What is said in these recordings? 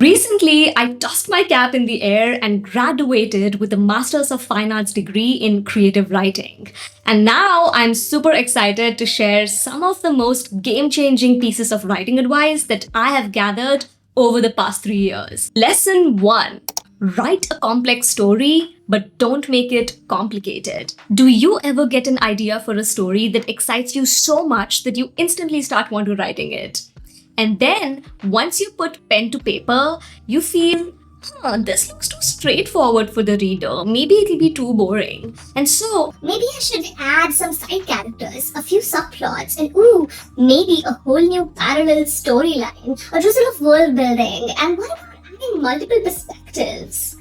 Recently, I tossed my cap in the air and graduated with a Master's of Fine Arts degree in creative writing. And now I'm super excited to share some of the most game-changing pieces of writing advice that I have gathered over the past 3 years. Lesson 1. Write a complex story, but don't make it complicated. Do you ever get an idea for a story that excites you so much that you instantly start wanting to writing it? And then, once you put pen to paper, you feel, this looks too straightforward for the reader. Maybe it'll be too boring. And so, maybe I should add some side characters, a few subplots, and maybe a whole new parallel storyline, a drizzle of world building, and what about adding multiple perspectives?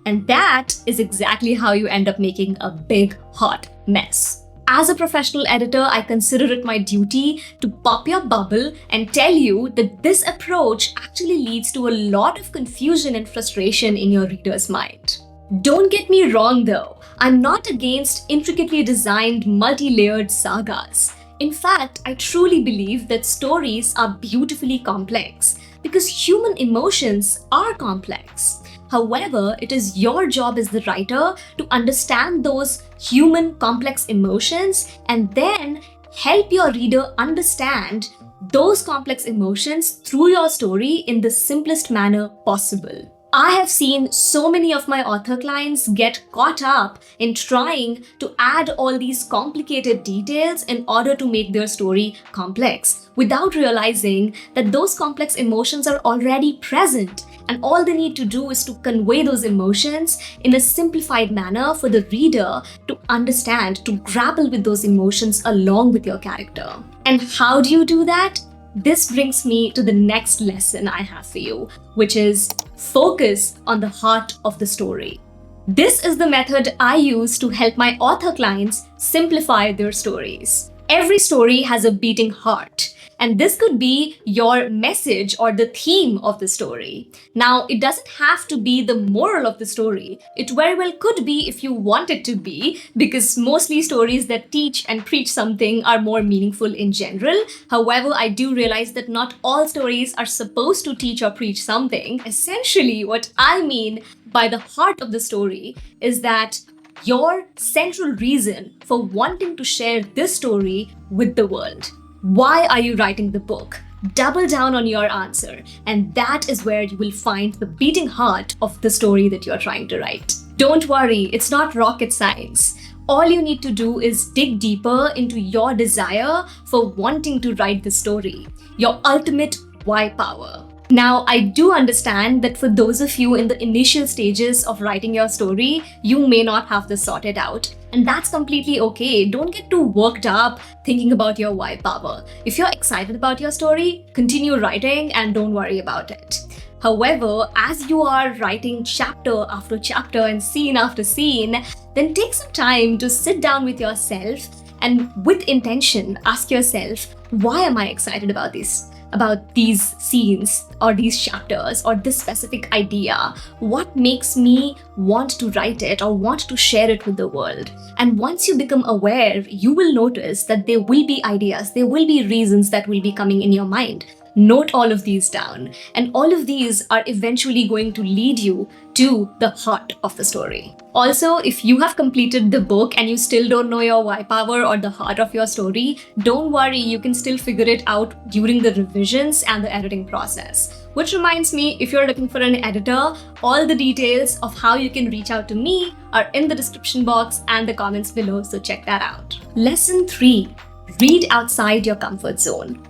And that is exactly how you end up making a big, hot mess. As a professional editor, I consider it my duty to pop your bubble and tell you that this approach actually leads to a lot of confusion and frustration in your reader's mind. Don't get me wrong though, I'm not against intricately designed, multi-layered sagas. In fact, I truly believe that stories are beautifully complex because human emotions are complex. However, it is your job as the writer to understand those human complex emotions and then help your reader understand those complex emotions through your story in the simplest manner possible. I have seen so many of my author clients get caught up in trying to add all these complicated details in order to make their story complex without realizing that those complex emotions are already present. And all they need to do is to convey those emotions in a simplified manner for the reader to understand, to grapple with those emotions along with your character. And how do you do that? This brings me to the next lesson I have for you, which is focus on the heart of the story. This is the method I use to help my author clients simplify their stories. Every story has a beating heart. And this could be your message or the theme of the story. Now, it doesn't have to be the moral of the story. It very well could be if you want it to be, because mostly stories that teach and preach something are more meaningful in general. However, I do realize that not all stories are supposed to teach or preach something. Essentially, what I mean by the heart of the story is that your central reason for wanting to share this story with the world. Why are you writing the book? Double down on your answer, and that is where you will find the beating heart of the story that you're trying to write. Don't worry, it's not rocket science. All you need to do is dig deeper into your desire for wanting to write the story, your ultimate why power. Now, I do understand that for those of you in the initial stages of writing your story, you may not have this sorted out. And that's completely okay. Don't get too worked up thinking about your why power. If you're excited about your story, continue writing and don't worry about it. However, as you are writing chapter after chapter and scene after scene, then take some time to sit down with yourself and with intention ask yourself, why am I excited about this? About these scenes or these chapters or this specific idea? What makes me want to write it or want to share it with the world? And once you become aware, you will notice that there will be ideas, there will be reasons that will be coming in your mind. Note all of these down, and all of these are eventually going to lead you to the heart of the story. Also, if you have completed the book and you still don't know your why power or the heart of your story, don't worry, you can still figure it out during the revisions and the editing process. Which reminds me, if you're looking for an editor, all the details of how you can reach out to me are in the description box and the comments below, so check that out. Lesson 3. Read outside your comfort zone.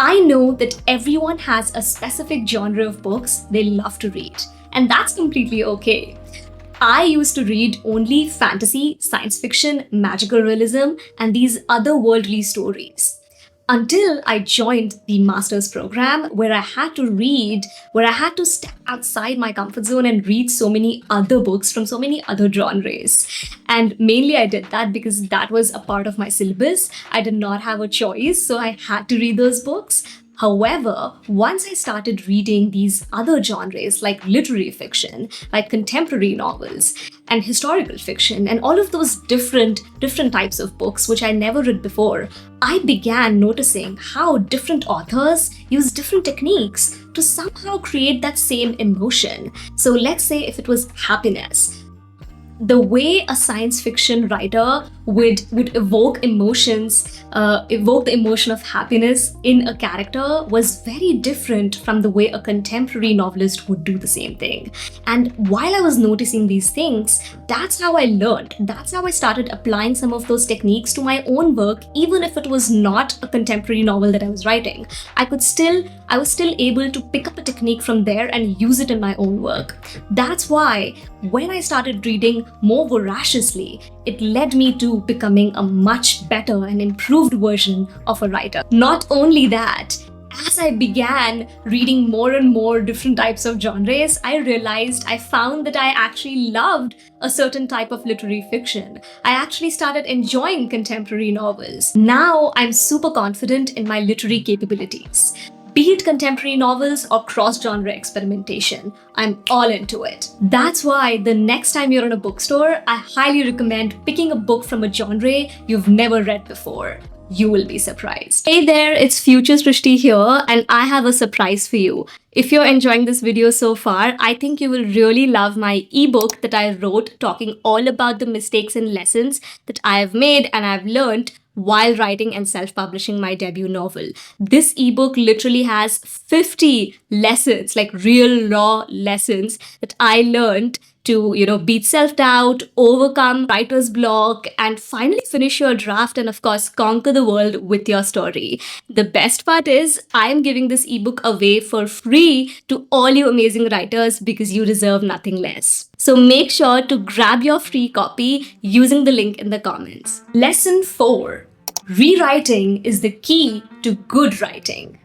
I know that everyone has a specific genre of books they love to read, and that's completely okay. I used to read only fantasy, science fiction, magical realism, and these otherworldly stories. Until I joined the master's program where I had to step outside my comfort zone and read so many other books from so many other genres. And mainly I did that because that was a part of my syllabus. I did not have a choice, so I had to read those books. However, once I started reading these other genres like literary fiction, like contemporary novels, and historical fiction, and all of those different types of books which I never read before, I began noticing how different authors use different techniques to somehow create that same emotion. So let's say if it was happiness, the way a science fiction writer would evoke emotions, evoke the emotion of happiness in a character was very different from the way a contemporary novelist would do the same thing. And while I was noticing these things, that's how I learned. That's how I started applying some of those techniques to my own work, even if it was not a contemporary novel that I was writing. I was still able to pick up a technique from there and use it in my own work. That's why when I started reading more voraciously, it led me to becoming a much better and improved version of a writer. Not only that, as I began reading more and more different types of genres, I found that I actually loved a certain type of literary fiction. I actually started enjoying contemporary novels. Now I'm super confident in my literary capabilities. Be it contemporary novels or cross-genre experimentation, I'm all into it. That's why the next time you're in a bookstore, I highly recommend picking a book from a genre you've never read before. You will be surprised. Hey there, it's Future Srishti here, and I have a surprise for you. If you're enjoying this video so far, I think you will really love my ebook that I wrote talking all about the mistakes and lessons that I have made and I've learned while writing and self-publishing my debut novel. This ebook literally has 50 lessons, like real raw lessons that I learned to, beat self-doubt, overcome writer's block, and finally finish your draft and of course conquer the world with your story. The best part is I'm giving this ebook away for free to all you amazing writers because you deserve nothing less. So make sure to grab your free copy using the link in the comments. Lesson 4. Rewriting is the key to good writing.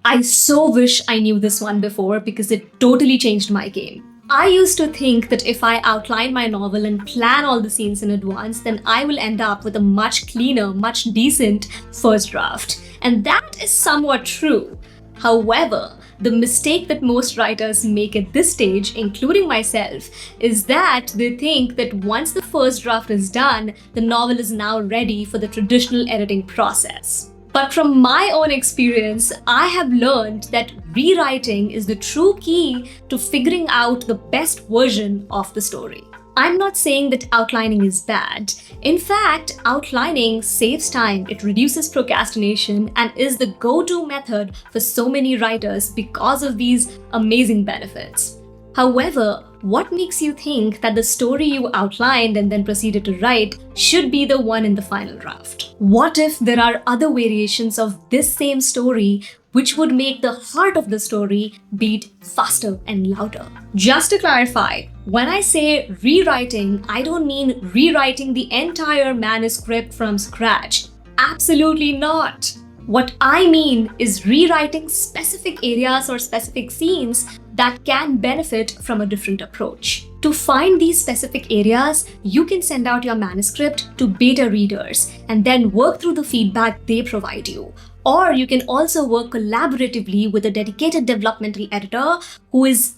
I so wish I knew this one before because it totally changed my game. I used to think that if I outline my novel and plan all the scenes in advance, then I will end up with a much cleaner, much decent first draft. And that is somewhat true. However, the mistake that most writers make at this stage, including myself, is that they think that once the first draft is done, the novel is now ready for the traditional editing process. But from my own experience, I have learned that rewriting is the true key to figuring out the best version of the story. I'm not saying that outlining is bad. In fact, outlining saves time, it reduces procrastination, and is the go-to method for so many writers because of these amazing benefits. However, what makes you think that the story you outlined and then proceeded to write should be the one in the final draft? What if there are other variations of this same story which would make the heart of the story beat faster and louder? Just to clarify, when I say rewriting, I don't mean rewriting the entire manuscript from scratch. Absolutely not. What I mean is rewriting specific areas or specific scenes that can benefit from a different approach. To find these specific areas, you can send out your manuscript to beta readers and then work through the feedback they provide you. Or you can also work collaboratively with a dedicated developmental editor who is,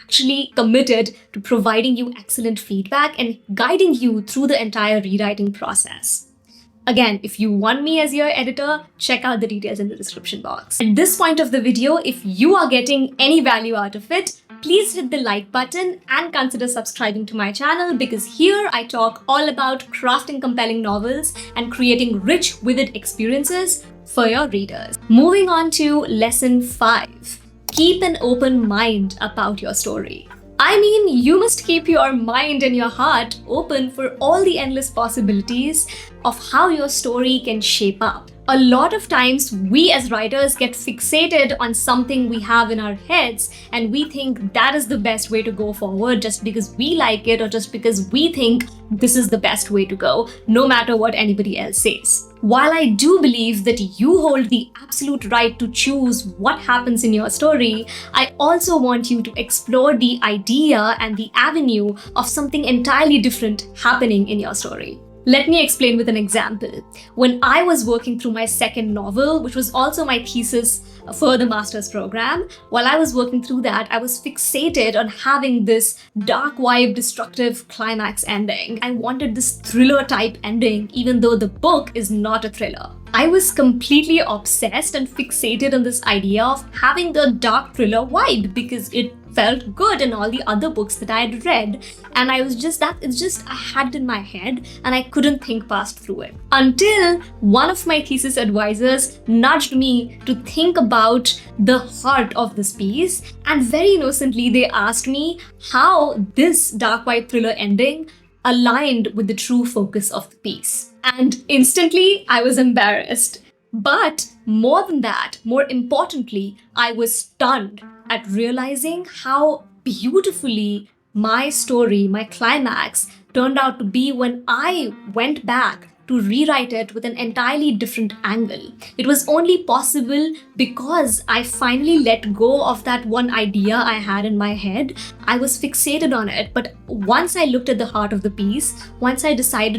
actually committed to providing you excellent feedback and guiding you through the entire rewriting process. Again, if you want me as your editor, check out the details in the description box. At this point of the video, if you are getting any value out of it, please hit the like button and consider subscribing to my channel because here I talk all about crafting compelling novels and creating rich, vivid experiences for your readers. Moving on to lesson 5. Keep an open mind about your story. I mean, you must keep your mind and your heart open for all the endless possibilities of how your story can shape up. A lot of times, we as writers get fixated on something we have in our heads and we think that is the best way to go forward just because we like it or just because we think this is the best way to go, no matter what anybody else says. While I do believe that you hold the absolute right to choose what happens in your story, I also want you to explore the idea and the avenue of something entirely different happening in your story. Let me explain with an example. When I was working through my second novel, which was also my thesis for the master's program, while I was working through that, I was fixated on having this dark vibe, destructive climax ending. I wanted this thriller type ending, even though the book is not a thriller. I was completely obsessed and fixated on this idea of having the dark thriller vibe because it felt good in all the other books that I had read. And I was just I had it in my head and I couldn't think past through it. Until one of my thesis advisors nudged me to think about the heart of this piece. And very innocently, they asked me how this dark vibe thriller ending aligned with the true focus of the piece. And instantly, I was embarrassed. But more than that, more importantly, I was stunned at realizing how beautifully my story, my climax, turned out to be when I went back to rewrite it with an entirely different angle. It was only possible because I finally let go of that one idea I had in my head. I was fixated on it, but once I looked at the heart of the piece, once I tried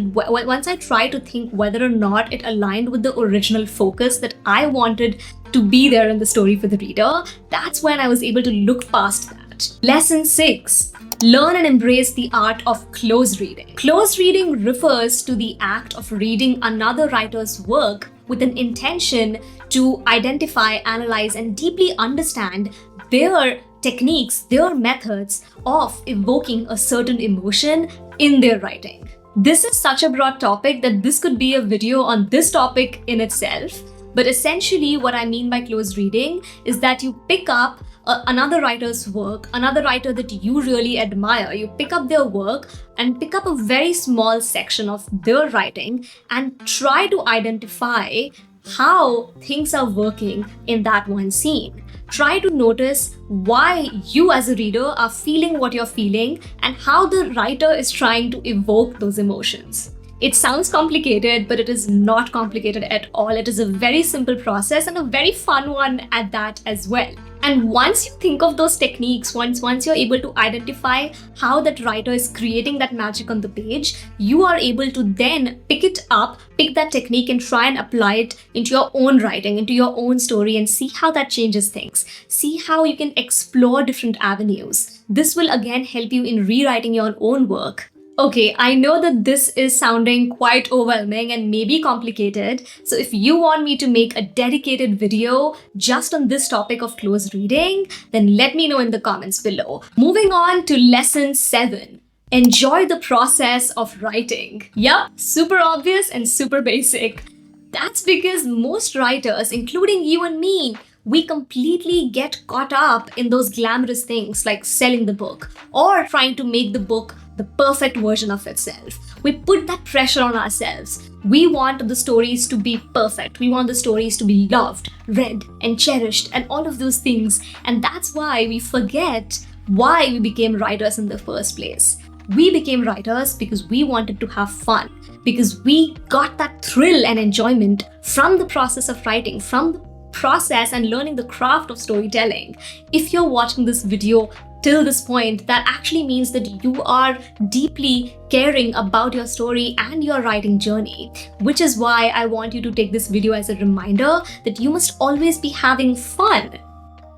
to think whether or not it aligned with the original focus that I wanted to be there in the story for the reader, that's when I was able to look past that. Lesson 6. Learn and embrace the art of close reading. Close reading refers to the act of reading another writer's work with an intention to identify, analyze, and deeply understand their techniques, their methods of evoking a certain emotion in their writing. This is such a broad topic that this could be a video on this topic in itself. But essentially, what I mean by close reading is that you pick up another writer's work, another writer that you really admire. You pick up their work and pick up a very small section of their writing and try to identify how things are working in that one scene. Try to notice why you as a reader are feeling what you're feeling and how the writer is trying to evoke those emotions. It sounds complicated, but it is not complicated at all. It is a very simple process and a very fun one at that as well. And once you think of those techniques, once you're able to identify how that writer is creating that magic on the page, you are able to then pick that technique and try and apply it into your own writing, into your own story, and see how that changes things. See how you can explore different avenues. This will again help you in rewriting your own work. Okay, I know that this is sounding quite overwhelming and maybe complicated, so if you want me to make a dedicated video just on this topic of close reading, then let me know in the comments below. Moving on to lesson 7. Enjoy the process of writing. Yup, super obvious and super basic. That's because most writers, including you and me, we completely get caught up in those glamorous things like selling the book or trying to make the book the perfect version of itself. We put that pressure on ourselves. We want the stories to be perfect. We want the stories to be loved, read, and cherished, and all of those things. And that's why we forget why we became writers in the first place. We became writers because we wanted to have fun, because we got that thrill and enjoyment from the process of writing, from the process and learning the craft of storytelling. If you're watching this video till this point, that actually means that you are deeply caring about your story and your writing journey, which is why I want you to take this video as a reminder that you must always be having fun.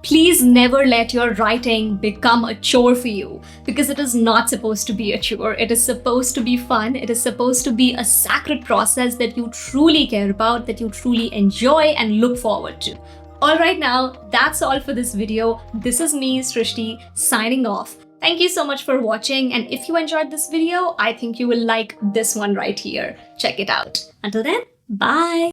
Please never let your writing become a chore for you, because it is not supposed to be a chore. It is supposed to be fun. It is supposed to be a sacred process that you truly care about, that you truly enjoy and look forward to. Alright, now that's all for this video. This is me, Srishti, signing off. Thank you so much for watching, and if you enjoyed this video, I think you will like this one right here. Check it out. Until then, bye!